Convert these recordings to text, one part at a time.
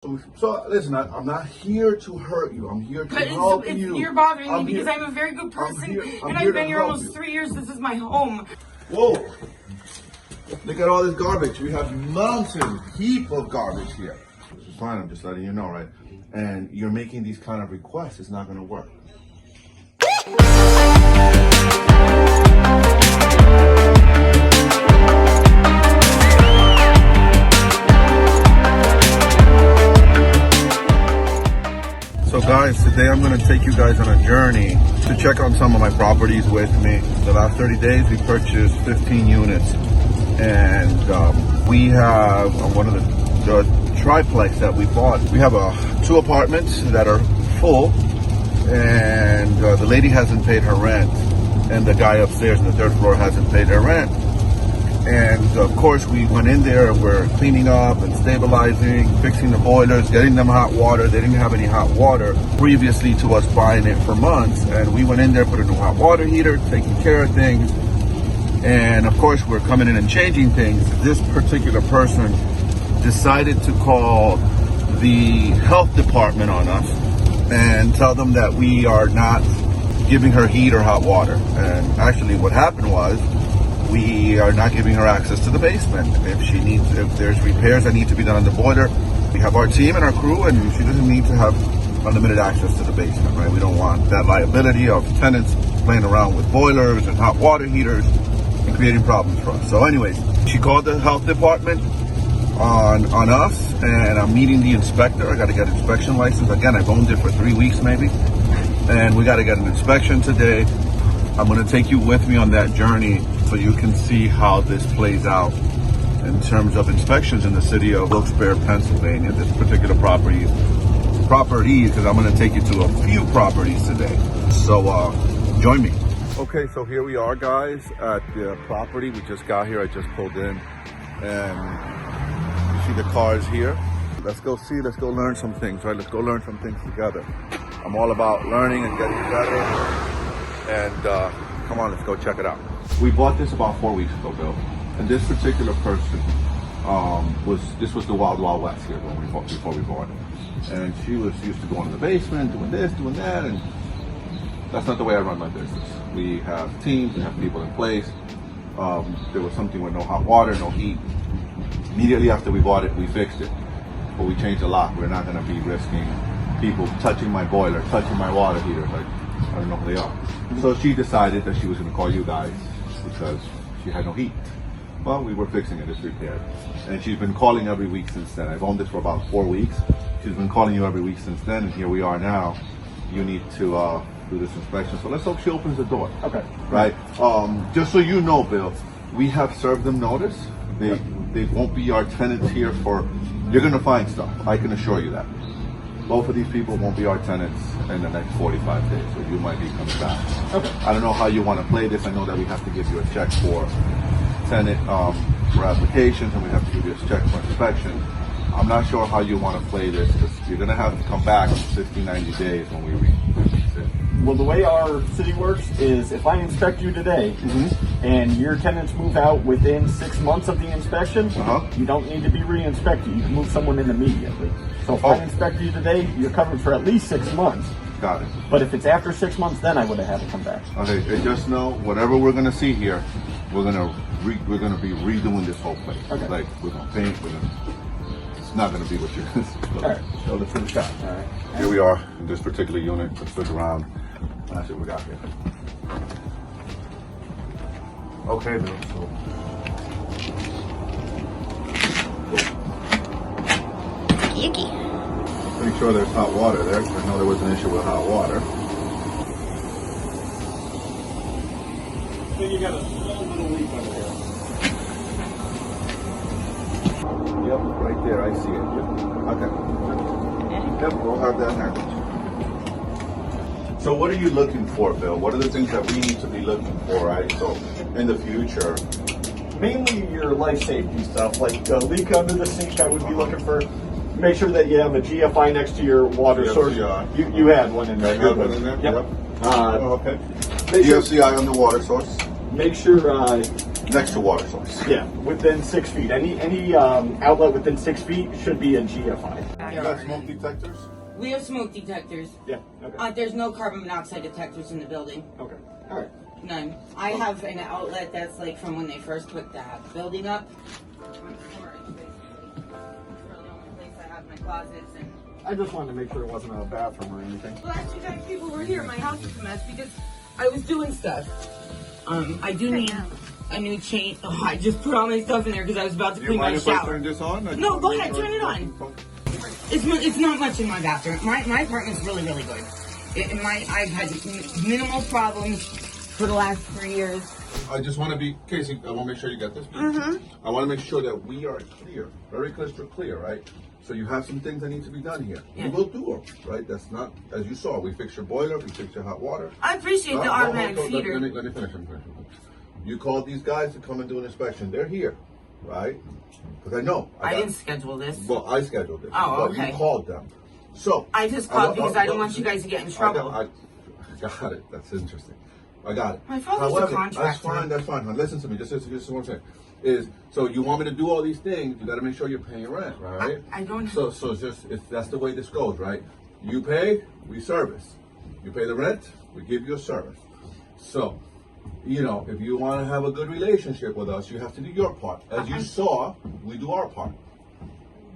So listen, I'm not here to hurt you. I'm here to help you. You're bothering me because I'm a very good person, and I've been here almost 3 years. This is my home. Whoa! Look at all this garbage. We have mountain heap of garbage here. It's fine. I'm just letting you know, right? And you're making these kind of requests. It's not going to work. So guys, today I'm going to take you guys on a journey to check on some of my properties with me. The last 30 days we purchased 15 units, and we have one of the triplex that we bought. We have 2 apartments that are full, and the lady hasn't paid her rent, and the guy upstairs on the 3rd floor hasn't paid their rent. And of course we went in there and we're cleaning up and stabilizing, fixing the boilers, getting them hot water. They didn't have any hot water previously to us buying it for months. And we went in there, put a new hot water heater, taking care of things. And of course we're coming in and changing things. This particular person decided to call the health department on us and tell them that we are not giving her heat or hot water. And actually what happened was, we are not giving her access to the basement. If there's repairs that need to be done on the boiler, we have our team and our crew, and she doesn't need to have unlimited access to the basement, right? We don't want that liability of tenants playing around with boilers and hot water heaters and creating problems for us. So anyways, she called the health department on us, and I'm meeting the inspector. I got to get an inspection license. Again, I've owned it for 3 weeks maybe, and we got to get an inspection today. I'm going to take you with me on that journey so you can see how this plays out in terms of inspections in the city of Wilkes Barre, Pennsylvania. This particular properties, because I'm going to take you to a few properties today. So join me. Okay, so here we are, guys, at the property. We just got here. I just pulled in, and you see the cars here. Let's go see. Let's go learn some things, right? Let's go learn some things together. I'm all about learning and getting better. And come on, let's go check it out. We bought this about 4 weeks ago, Bill. And this particular person this was the Wild Wild West here before we bought it. And she was used to going to the basement, doing this, doing that, and that's not the way I run my business. We have teams, we have people in place. There was something with no hot water, no heat. Immediately after we bought it, we fixed it. But we changed a lot. We're not gonna be risking people touching my boiler, touching my water heater. Like, I don't know who they are. So she decided that she was going to call you guys because she had no heat. Well, we were fixing it, it's repaired. And she's been calling every week since then. I've owned this for about 4 weeks. She's been calling you every week since then, and here we are now. You need to do this inspection. So let's hope she opens the door. Okay. Right? Just so you know, Bill, we have served them notice. They won't be our tenants here for, you're going to find stuff. I can assure you that. Both of these people won't be our tenants in the next 45 days, so you might be coming back. Okay. I don't know how you want to play this. I know that we have to give you a check for tenant for applications, and we have to give you a check for inspection. I'm not sure how you want to play this, because you're going to have to come back in 60, 90 days when we release it. Well, the way our city works is if I inspect you today and your tenants move out within 6 months of the inspection, you don't need to be re-inspected. You can move someone in immediately. So if I inspect you today, you're covered for at least 6 months. Got it. But if it's after 6 months, then I would have had to come back. Okay, and just know, whatever we're going to see here, we're going to be redoing this whole place. Okay. Like, we're going to paint, it's not going to be what you're going to see. All right, so let's finish up. All right. Here we are in this particular unit. Let's look around. That's what we got here. Okay, Bill, so. Yucky. Pretty sure there's hot water there. I know there was an issue with hot water. So you got a small little leak under there. Yep, right there. I see it. Okay. Yep, we'll have that handled. So what are you looking for, Bill? What are the things that we need to be looking for, right? So in the future. Mainly your life safety stuff, like a leak under the sink. I would be looking for. Make sure that you have a GFI next to your water source. You had one in there. You had one in there? Yep. Okay. GFCI on the water source. Make sure next to water source. Yeah, within 6 feet. Any outlet within 6 feet should be a GFI. There You got are. smoke detectors? We have smoke detectors. Yeah. Okay. There's no carbon monoxide detectors in the building. Okay. All right. None. I have an outlet that's like from when they first put that building up. On storage, basically. It's really the only place I have my closets and. I just wanted to make sure it wasn't a bathroom or anything. The last 2 times people were here, my house was a mess because I was doing stuff. I do need a new chain. Oh, I just put all my stuff in there because I was about to Do you clean my mind if I shower. turn this on? No, go ahead, turn it on. It's not much in my bathroom. My apartment's really, really good. I've had minimal problems for the last 3 years. I just want to be, Casey, I want to make sure you get this. I want to make sure that we are clear, very crystal clear, right? So you have some things that need to be done here. Yeah. We will do them, right? That's not, as you saw, we fixed your boiler, we fixed your hot water. I appreciate the automatic feeder. Let me finish. You called these guys to come and do an inspection. They're here, right? Because I know. I didn't schedule this. Well, I scheduled it. Oh, but okay. you called them. So. I just called because I don't want you guys to get in trouble. I got it. That's interesting. I got it. My father's a contractor. That's fine, hon. Listen to me. Just what I'm saying. So you want me to do all these things, you got to make sure you're paying rent, right? I don't. So that's the way this goes, right? You pay, we service. You pay the rent, we give you a service. So, if you want to have a good relationship with us, you have to do your part. As you saw, we do our part.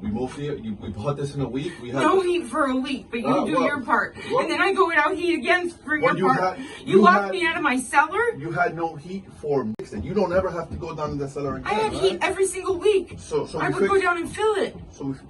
We moved here. We bought this in a week. We had No heat for a week, but you do your part. Well, and then I go without heat again for Well, your you part. had- You you locked had- me out of my cellar? You had no heat for mixing. You don't ever have to go down to the cellar again. I had heat every single week. So I we would go fixed- down and fill it.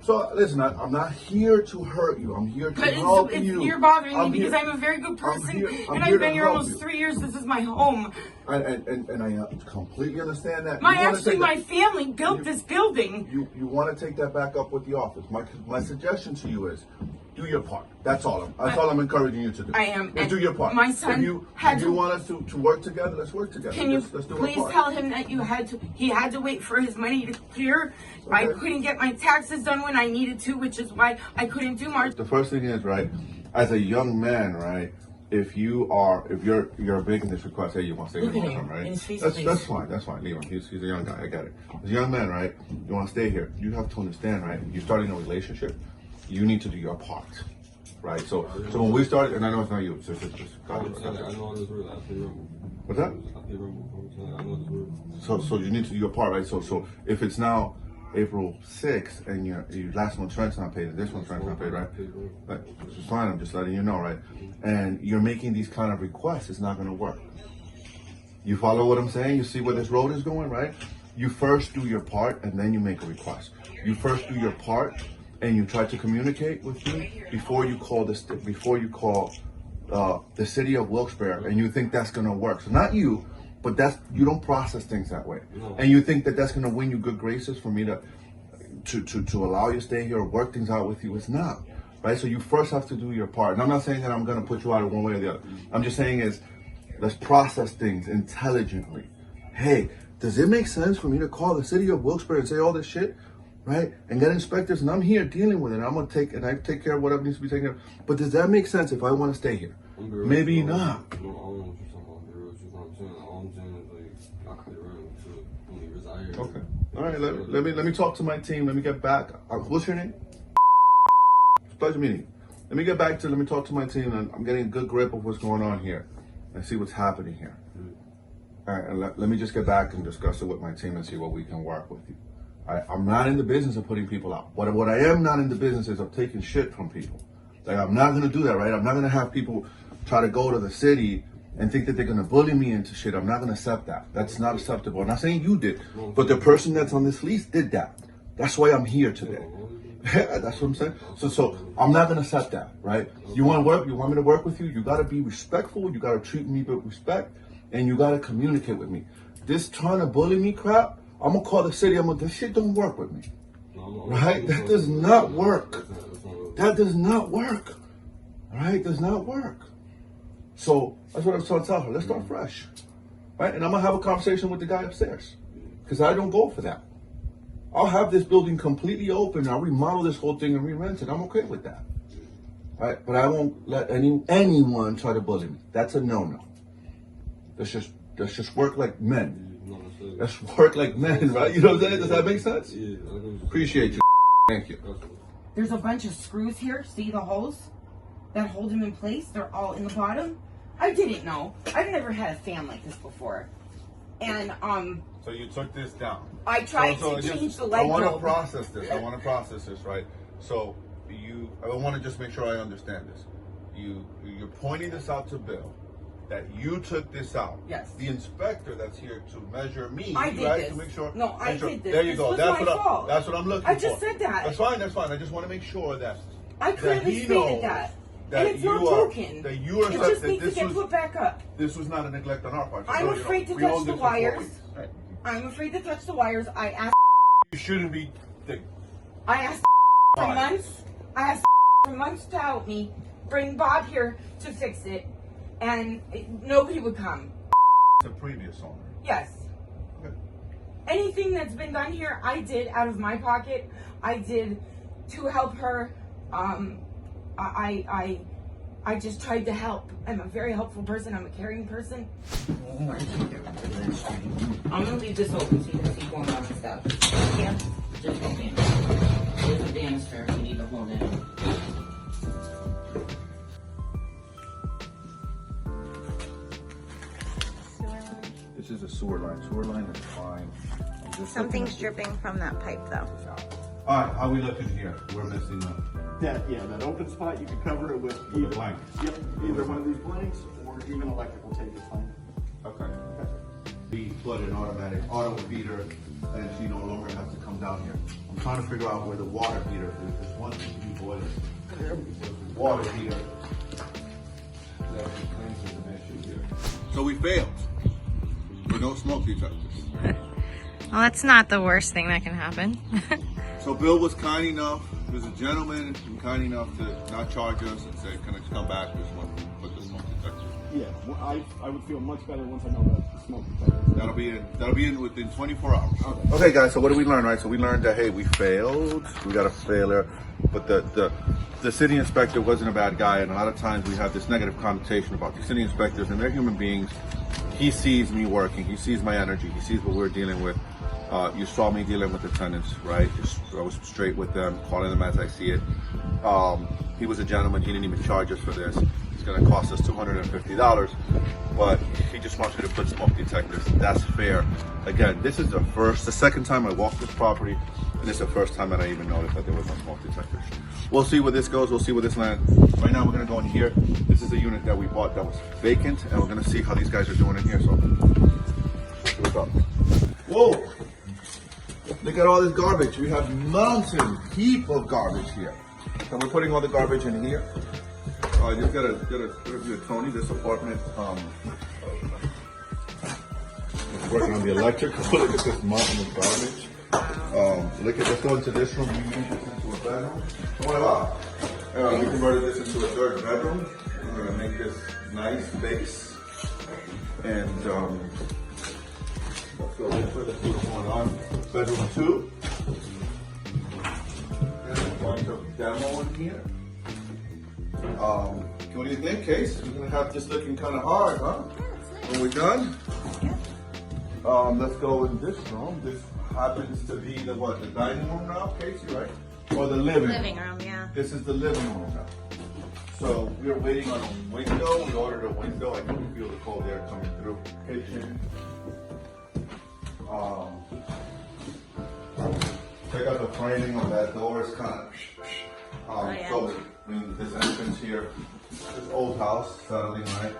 So listen, I'm not here to hurt you. I'm here to But help you. you're bothering me I'm because here- I'm a very good person. I'm and here I've been to here help almost you. 3 years. This is my home. And I completely understand that. My family built this building. You want to take that back up with the office. My suggestion to you is do your part. That's all. That's all I'm encouraging you to do. I am. Just do your part. My son if you want us to work together, let's work together. Can you let's do our please part. tell him that he had to wait for his money to clear? I Okay. couldn't get my taxes done when I needed to, which is why I couldn't do March. The first thing is, right, as a young man, right, if you're making this request, hey, you want to stay Look here at long him. term, right? In his face, That's please. that's fine. Leave him. He's a young guy. I get it. As a young man, right, you want to stay here. You have to understand, right? You're starting a relationship. You need to do your part, right? So when we started, and I know it's not you. Just I know this word. I pay rent. What's that? I pay rent. I know this word. So you need to do your part, right? So if it's now April 6th and your last month's rent's not paid and this month's rent's not paid, right? But it's fine. I'm just letting you know, right? And you're making these kind of requests. It's not going to work. You follow what I'm saying? You see where this road is going, right? You first do your part and then you make a request. You first do your part and you try to communicate with me before you call the city of Wilkes Barre, and you think that's going to work. So not you, but you don't process things that way. No. And you think that that's going to win you good graces for me to allow you to stay here or work things out with you. It's not, right? So you first have to do your part. And I'm not saying that I'm going to put you out one way or the other. I'm just saying let's process things intelligently. Hey, does it make sense for me to call the city of Wilkes Barre and say all this shit, right? And get inspectors, and I'm here dealing with it. And I take care of whatever needs to be taken care of. But does that make sense if I want to stay here? Maybe not. I don't know what you're talking about. What I'm saying. All I'm saying is I pay rent to only reside here. Okay. All right. Let me talk to my team. Let me get back. What's your name? Pleasure meeting you. Let me talk to my team, and I'm getting a good grip of what's going on here and see what's happening here. All right. And let me just get back and discuss it with my team and see what we can work with you. I'm not in the business of putting people out. What I am not in the business is of taking shit from people. Like, I'm not going to do that, right? I'm not going to have people try to go to the city and think that they're going to bully me into shit. I'm not going to accept that. That's not acceptable. I'm not saying you did, but the person that's on this lease did that. That's why I'm here today. That's what I'm saying. So I'm not going to accept that, right? You want to work? You want me to work with you? You got to be respectful. You got to treat me with respect, and you got to communicate with me. This trying to bully me crap, I'm going to call the city. This shit don't work with me. Right? That does not work. That does not work. Right? Does not work. So that's what I was trying to tell her. Let's start fresh. Right? And I'm going to have a conversation with the guy upstairs. Because I don't go for that. I'll have this building completely open. I'll remodel this whole thing and re-rent it. I'm okay with that. Right? But I won't let anyone try to bully me. That's a no-no. Let's just work like men. Let's work like men, right? You know what I'm saying? Does that make sense? Yeah. Appreciate you. Thank you. There's a bunch of screws here. See the holes that hold them in place? They're all in the bottom. I didn't know. I've never had a fan like this before. And So you took this down. I tried to change the light I want to bulb. process this. I want to process this, right? So I want to just make sure I understand this. You're pointing this out to Bill, that you took this out. Yes. The inspector that's here to measure me, I did right? this. To make sure. No, I did this. There you This go. was That's my what fault. that's what I'm looking for. I just said that. That's fine. That's fine. I just want to make sure that I clearly he stated knows that. that And it's you not are- broken. that you are it upset just that needs to this get was- put back up. this was not a neglect on our part. I'm afraid to we touch owned the this for 4 wires. weeks. Right. I'm afraid to touch the wires. I asked You shouldn't be. for months. I asked for months to help me bring Bob here to fix it, and nobody would come. The previous owner. Yes. Okay. Anything that's been done here, I did out of my pocket. I did to help her. I just tried to help. I'm a very helpful person. I'm a caring person. I'm gonna leave this open so you can see going on and stuff. Yeah, just open. There's a banister. You need to hold it. This is a sewer line. Sewer line is fine. I'm just Something's dripping from that pipe though. All right, how we looking here? We're missing That open spot, you can cover it with the blank. Yep, either one of these blanks or even electrical tape is fine. Okay. We put an automatic auto heater, and she no longer has to come down here. I'm trying to figure out where the water heater is. There's one new boiler. The water heater. That brings us an issue here. So we failed. With no smoke detectors. Well, that's not the worst thing that can happen. So Bill was kind enough, he was a gentleman and kind enough to not charge us and say, can I come back this one and put the smoke detector? Yeah, well, I would feel much better once I know about the smoke detector. That'll be in within 24 hours. Okay guys, so what did we learn, right? So we learned that, hey, we failed, we got a failure, but the city inspector wasn't a bad guy, and a lot of times we have this negative connotation about the city inspectors, and they're human beings. He sees me working, he sees my energy, he sees what we're dealing with. You saw me dealing with the tenants, right? I was straight with them, calling them as I see it. He was a gentleman, he didn't even charge us for this. It's gonna cost us $250, but he just wants me to put smoke detectors. That's fair. Again, this is the second time I walked this property, and it's the first time that I even noticed that there was no smoke detectors. We'll see where this goes, we'll see where this lands. Right now we're gonna go in here. This is a unit that we bought that was vacant, and we're gonna see how these guys are doing in here, so. Let's see what's up. Whoa! Look at all this garbage. We have mountain heap of garbage here. So we're putting all the garbage in here. I just gotta review Tony, this apartment. It's working on the electrical. Look at this mountain of garbage. Let's go into this room. We moved this into a bedroom. We converted this into a third bedroom. We're gonna make this nice space. And let's go this way. Let's see what's going on. Bedroom 2. There's a bunch of demo in here. What do you think, Case? We're gonna have this looking kind of hard, huh? When we're done? Let's go in this room. This happens to be the dining room now, Casey, right? Or the living room? Living room, yeah. This is the living room now. So we're waiting on a window. We ordered a window. I can feel the cold air coming through. Kitchen. Check out the framing on that door. It's kind of. yeah. So I mean, this entrance here, this old house, settling right.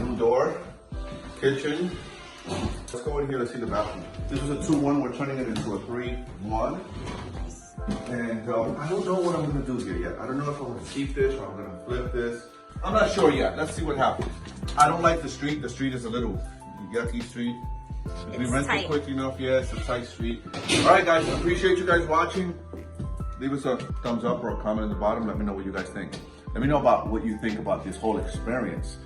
New door, kitchen. Let's go in here to see the bathroom. This was a 2-1. We're turning it into a 3-1. And I don't know what I'm gonna do here yet. I don't know if I'm gonna keep this or I'm gonna flip this. I'm not sure yet. Let's see what happens. I don't like the street. The street is a little yucky street. If we rent it quick enough, yeah, it's a tight street. All right, guys, appreciate you guys watching. Leave us a thumbs up or a comment in the bottom. Let me know what you guys think. Let me know about what you think about this whole experience.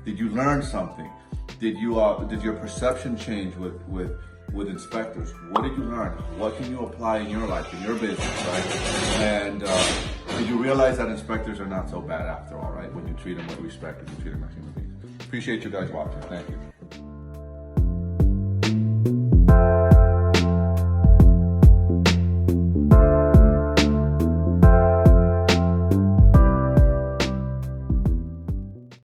Did you learn something? Did your perception change with inspectors? What did you learn? What can you apply in your life, in your business, right? And did you realize that inspectors are not so bad after all, right? When you treat them with respect and you treat them as human beings. Appreciate you guys watching. Thank you.